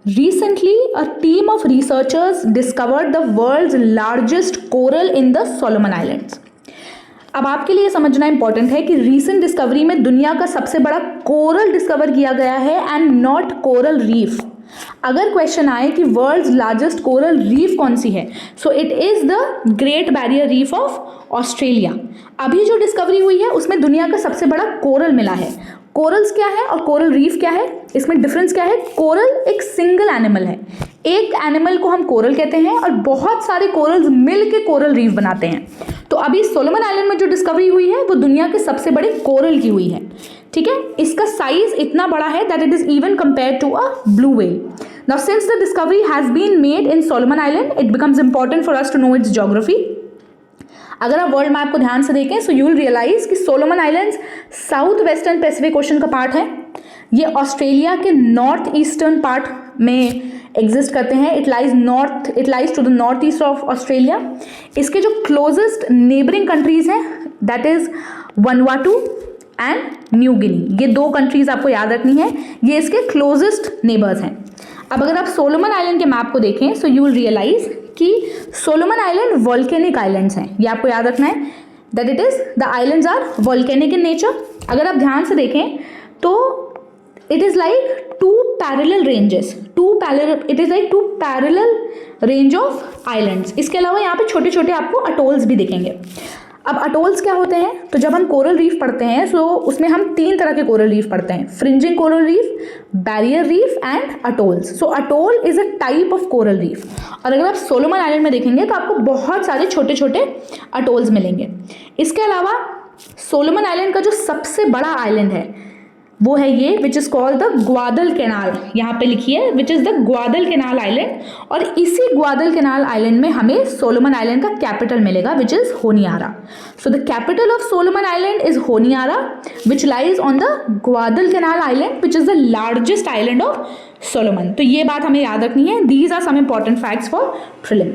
Recently, a team of researchers discovered the world's largest coral in the Solomon Islands. अब आपके लिए समझना important है कि रीसेंट डिस्कवरी में दुनिया का सबसे बड़ा कोरल डिस्कवर किया गया है एंड नॉट कोरल रीफ. अगर क्वेश्चन आए कि वर्ल्ड्स लार्जेस्ट कोरल रीफ कौन सी है, so it is the great barrier reef of Australia. अभी जो डिस्कवरी हुई है उसमें दुनिया का सबसे बड़ा कोरल मिला है. कोरल्स क्या है और कोरल रीफ क्या है, इसमें डिफरेंस क्या है? कोरल एक सिंगल एनिमल है, एक एनिमल को हम कोरल कहते हैं और बहुत सारे कोरल्स मिल के कोरल रीफ बनाते हैं. तो अभी सोलोमन आइलैंड में जो डिस्कवरी हुई है वो दुनिया के सबसे बड़े कोरल की हुई है. ठीक है, इसका साइज इतना बड़ा है that it is even compare to a blue whale. Now since the discovery has been made in Solomon Island, it becomes important for us to know its geography. अगर आप वर्ल्ड मैप को ध्यान से देखें so you will realise कि Solomon Islands south western Pacific Ocean का part है. ये ऑस्ट्रेलिया के नॉर्थ ईस्टर्न पार्ट में एग्जिस्ट करते हैं. It lies to the north east of Australia. इसके जो क्लोजेस्ट नेबरिंग कंट्रीज हैं that is Vanuatu and New Guinea. ये दो कंट्रीज आपको याद रखनी है, ये इसके क्लोजेस्ट नेबर्स हैं. अब अगर आप सोलोमन आइलैंड के मैप को देखें सो यू विल रियलाइज कि सोलोमन आइलैंड वोल्केनिक आइलैंड्स हैं. ये आपको याद रखना है that it is the islands are volcanic in nature. अगर आप ध्यान से देखें तो it is like two parallel range of islands. इसके अलावा यहाँ पे छोटे छोटे आपको अटोल्स भी दिखेंगे. अब अटोल्स क्या होते हैं? तो जब हम कोरल रीफ पढ़ते हैं सो उसमें हम तीन तरह के कोरल रीफ पढ़ते हैं: fringing coral reef, barrier reef and atolls. So atoll is a type of coral reef. और अगर आप सोलोमन आइलैंड में देखेंगे तो आपको बहुत सारे छोटे छोटे अटोल्स मिलेंगे. इसके अलावा सोलोमन आइलैंड का जो सबसे बड़ा आइलैंड है वो है ये which is called the Guadalcanal. यहाँ पे लिखिए which is the Guadalcanal island. और इसी ग्वादल कैनाल आइलैंड में हमें सोलोमन आइलैंड का कैपिटल मिलेगा which is Honiara. So the capital of Solomon island is Honiara which lies on the Guadalcanal island which is the largest island of Solomon. तो ये बात हमें याद रखनी है. These are some important facts for prelims.